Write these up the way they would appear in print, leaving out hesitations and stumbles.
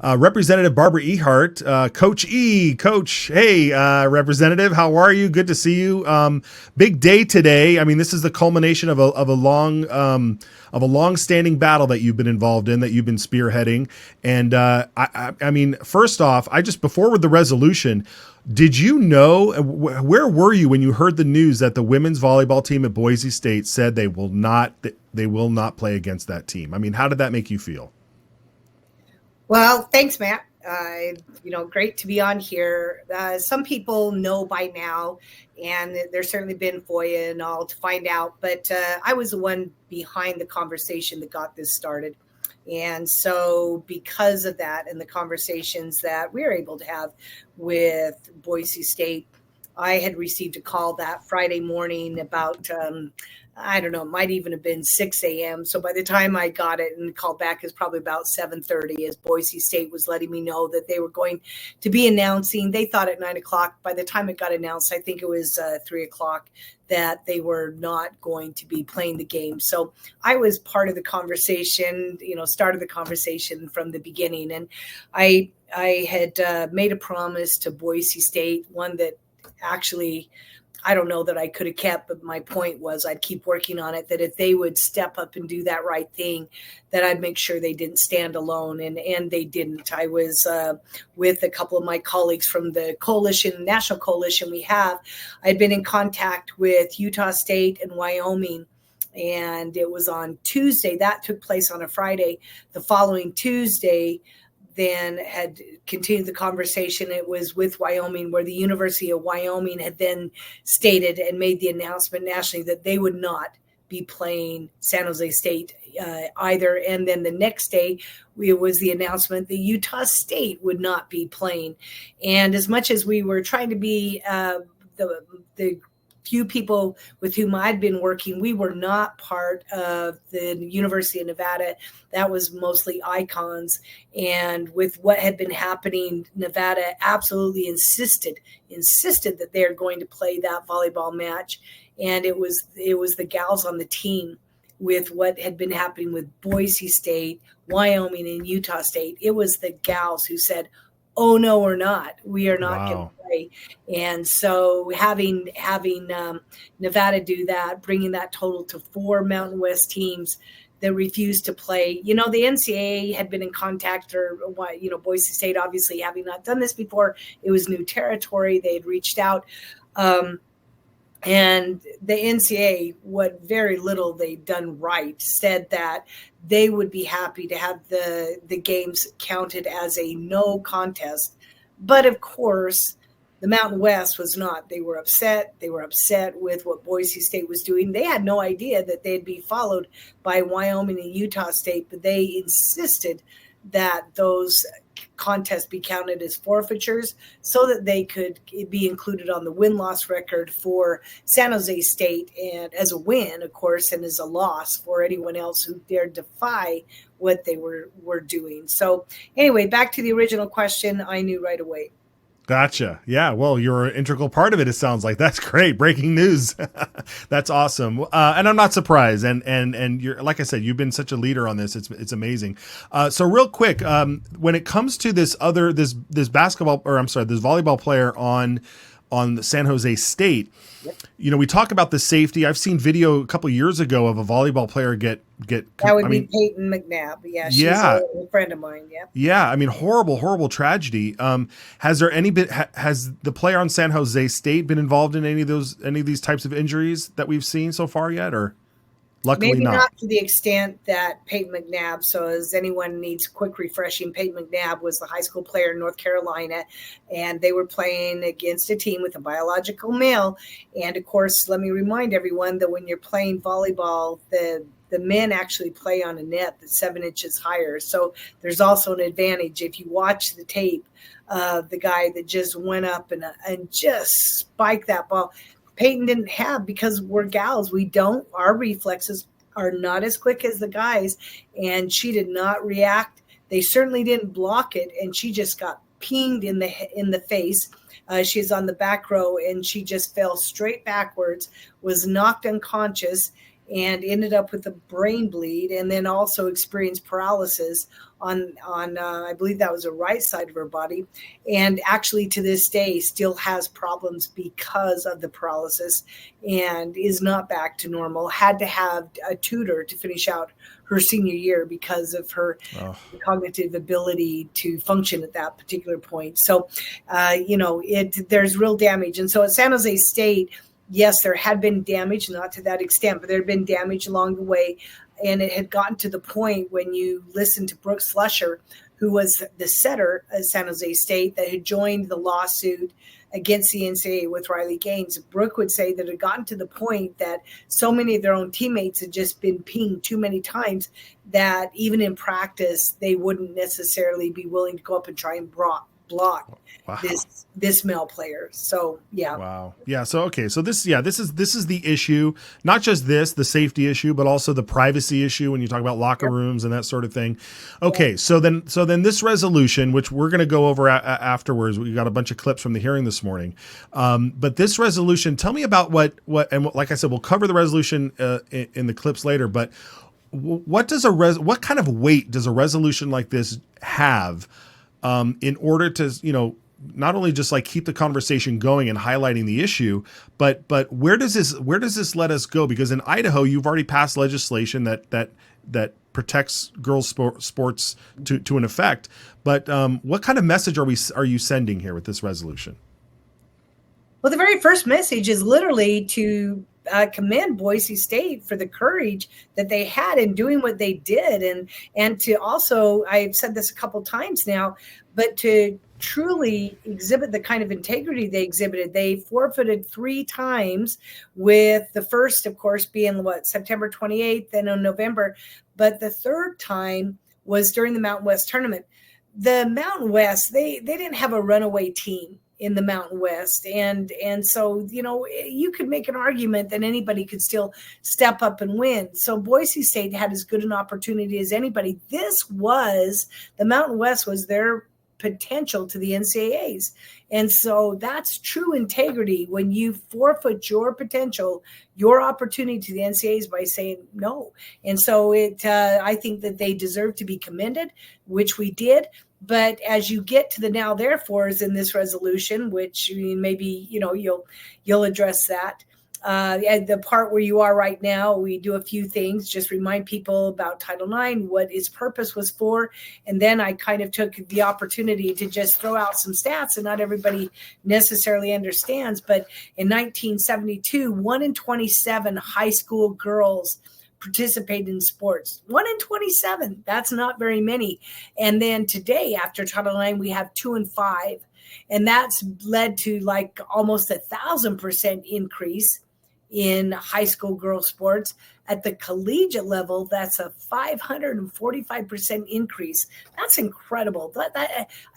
Representative Barbara Ehardt, Coach. Hey, Representative, how are you? Good to see you. Big day today. I mean, this is the culmination of a long-standing battle that you've been involved in, that you've been spearheading. And I mean, first off, before with the resolution, did you know, where were you when you heard the news that the women's volleyball team at Boise State said they will not play against that team? I mean, how did that make you feel? Well, thanks, Matt. Great to be on here. Some people know by now, and there's certainly been FOIA and all to find out, but I was the one behind the conversation that got this started. And so because of that and the conversations that we were able to have with Boise State, I had received a call that Friday morning about, I don't know, it might even have been 6 a.m. So by the time I got it and called back, is probably about 7:30, as Boise State was letting me know that they were going to be announcing. They thought at 9 o'clock. By the time it got announced, I think it was 3 o'clock, that they were not going to be playing the game. So I was part of the conversation, started the conversation from the beginning. And I had made a promise to Boise State, one that actually, I don't know that I could have kept, but my point was I'd keep working on it, that if they would step up and do that right thing, that I'd make sure they didn't stand alone. And they didn't. I was with a couple of my colleagues from the coalition, national coalition we have. I'd been in contact with Utah State and Wyoming, and it was on Tuesday. That took place on a Friday. The following Tuesday, then had continued the conversation. It was with Wyoming, where the University of Wyoming had then stated and made the announcement nationally that they would not be playing San Jose State either. And then the next day, it was the announcement that Utah State would not be playing. And as much as we were trying to be the few people with whom I'd been working, we were not part of the University of Nevada. That was mostly icons. And with what had been happening, Nevada absolutely insisted that they're going to play that volleyball match. And it was the gals on the team, with what had been happening with Boise State, Wyoming, and Utah State. It was the gals who said, oh, no, we're not. We are not going to play. And so having Nevada do that, bringing that total to 4 Mountain West teams that refused to play. The NCAA had been in contact, or Boise State, obviously having not done this before, it was new territory. They had reached out. And the NCAA, what very little they'd done right, said that they would be happy to have the games counted as a no contest. But of course, the Mountain West was not. They were upset. They were upset with what Boise State was doing. They had no idea that they'd be followed by Wyoming and Utah State, but they insisted that those contests be counted as forfeitures so that they could be included on the win-loss record for San Jose State, and as a win, of course, and as a loss for anyone else who dared defy what they were doing. So anyway, back to the original question, I knew right away. Gotcha. Yeah. Well, you're an integral part of it. It sounds like. That's great. Breaking news. That's awesome. And I'm not surprised. And you're, like I said, you've been such a leader on this. It's amazing. So real quick, when it comes to this volleyball player on San Jose State, yep. We talk about the safety. I've seen video a couple of years ago of a volleyball player get. That would be Peyton McNabb. Yeah, she's a friend of mine. Yeah. Yeah, I mean, horrible tragedy. Has the player on San Jose State been involved in any of these types of injuries that we've seen so far yet, or? Luckily maybe not to the extent that Peyton McNabb. So as anyone needs quick refreshing, Peyton McNabb was the high school player in North Carolina, and they were playing against a team with a biological male. And of course, let me remind everyone that when you're playing volleyball, the men actually play on a net that's 7 inches higher. So there's also an advantage. If you watch the tape, the guy that just went up and just spiked that ball, Peyton didn't have, because we're gals. Our reflexes are not as quick as the guys. And she did not react. They certainly didn't block it. And she just got pinged in the face. She's on the back row, and she just fell straight backwards, was knocked unconscious. and ended up with a brain bleed, and then also experienced paralysis on I believe that was the right side of her body, and actually to this day still has problems because of the paralysis and is not back to normal. Had to have a tutor to finish out her senior year because of her cognitive ability to function at that particular point. So, there's real damage. And so at San Jose State, yes, there had been damage, not to that extent, but there had been damage along the way. And it had gotten to the point when you listen to Brooks Slusher, who was the setter at San Jose State that had joined the lawsuit against the NCAA with Riley Gaines. Brooke would say that it had gotten to the point that so many of their own teammates had just been pinged too many times that even in practice, they wouldn't necessarily be willing to go up and try and block this male player. So yeah. Wow. Yeah. So okay. So this is the issue, not just the safety issue, but also the privacy issue when you talk about locker rooms and that sort of thing. Okay. Yeah. So then this resolution, which we're going to go over afterwards, we got a bunch of clips from the hearing this morning. But this resolution, tell me about what like I said, we'll cover the resolution in the clips later, but what kind of weight does a resolution like this have in order to, not only just like keep the conversation going and highlighting the issue, but where does this let us go? Because in Idaho, you've already passed legislation that protects girls sports to an effect. But what kind of message are you sending here with this resolution? Well, the very first message is literally to commend Boise State for the courage that they had in doing what they did, and to also, I've said this a couple times now, but to truly exhibit the kind of integrity they exhibited. They forfeited 3 times, with the first, of course, being September 28th and in November, but the third time was during the Mountain West tournament. The Mountain West, they didn't have a runaway team in the Mountain West. And so, you could make an argument that anybody could still step up and win. So Boise State had as good an opportunity as anybody. The Mountain West was their potential to the NCAAs. And so that's true integrity when you forfeit your potential, your opportunity to the NCAAs by saying no. And so I think that they deserve to be commended, which we did. But as you get to the now therefores in this resolution, which maybe you'll address that, the part where you are right now, we do a few things, just remind people about Title IX, what its purpose was for. And then I kind of took the opportunity to just throw out some stats that not everybody necessarily understands. But in 1972, 1 in 27 high school girls participated in sports. 1 in 27. That's not very many. And then today, after Title IX, we have 2 in 5. And that's led to like almost 1,000% increase in high school girls sports. At the collegiate level, that's a 545% increase. That's incredible.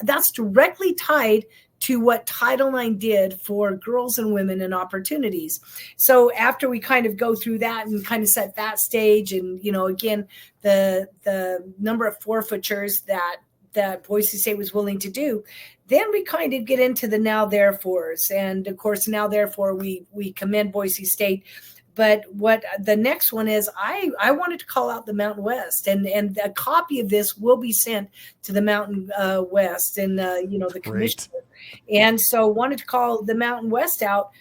That's directly tied to what Title IX did for girls and women and opportunities. So after we kind of go through that and kind of set that stage, and again, the number of forfeitures that Boise State was willing to do, then we kind of get into the now therefores. And of course, now therefore we commend Boise State. But what the next one is, I wanted to call out the Mountain West, and a copy of this will be sent to the Mountain West and the commissioner. And so wanted to call the Mountain West out,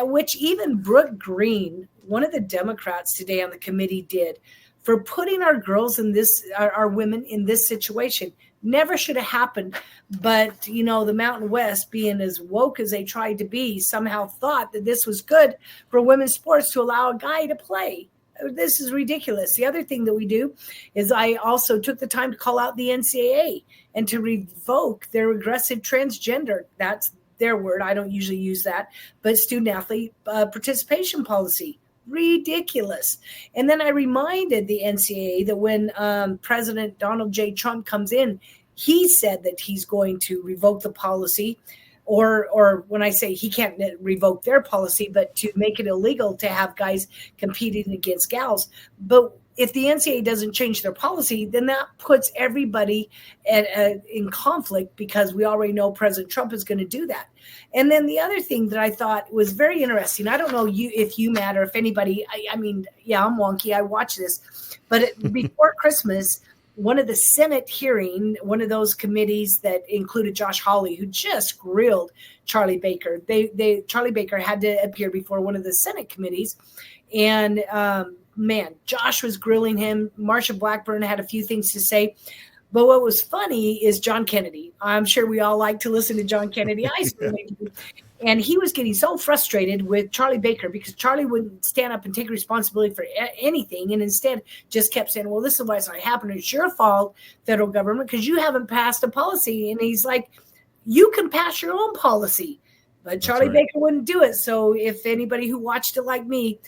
which even Brooke Green, one of the Democrats today on the committee, did, for putting our girls in this, our women in this situation. Never should have happened. But, the Mountain West, being as woke as they tried to be, somehow thought that this was good for women's sports to allow a guy to play. This is ridiculous. The other thing that we do is I also took the time to call out the NCAA and to revoke their aggressive transgender, that's their word, I don't usually use that, but student athlete participation policy. Ridiculous. And then I reminded the NCAA that when President Donald J. Trump comes in, he said that he's going to revoke the policy, or when I say he can't revoke their policy, but to make it illegal to have guys competing against gals. But if the NCAA doesn't change their policy, then that puts everybody in conflict, because we already know President Trump is going to do that. And then the other thing that I thought was very interesting, I don't know if you, Matt, or if anybody, I mean, yeah, I'm wonky, I watch this, but before Christmas, one of the Senate hearing, one of those committees that included Josh Hawley, who just grilled Charlie Baker. Charlie Baker had to appear before one of the Senate committees, and man, Josh was grilling him. Marsha Blackburn had a few things to say. But what was funny is John Kennedy. I'm sure we all like to listen to John Kennedy. I certainly do. And he was getting so frustrated with Charlie Baker because Charlie wouldn't stand up and take responsibility for anything, and instead just kept saying, well, this is why it's not happening. It's your fault, federal government, because you haven't passed a policy. And he's like, you can pass your own policy. But Charlie Baker wouldn't do it. So if anybody who watched it like me,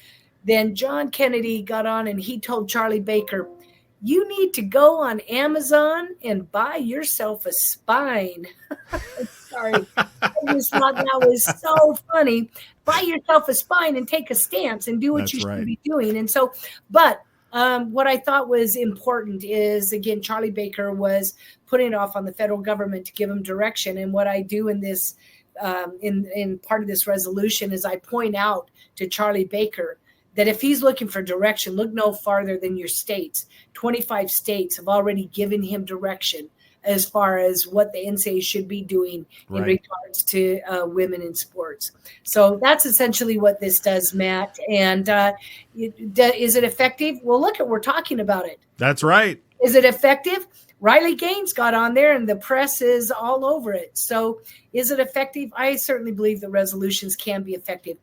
then John Kennedy got on and he told Charlie Baker, you need to go on Amazon and buy yourself a spine. Sorry. I just thought that was so funny. Buy yourself a spine and take a stance and do what you should be doing. And so, but what I thought was important is, again, Charlie Baker was putting it off on the federal government to give him direction. And what I do in this, in part of this resolution, is I point out to Charlie Baker that if he's looking for direction, look no farther than your states. 25 states have already given him direction as far as what the NCAA should be doing in regards to women in sports. So that's essentially what this does, Matt. And is it effective? Well, look, we're talking about it. That's right. Is it effective? Riley Gaines got on there and the press is all over it. So is it effective? I certainly believe the resolutions can be effective.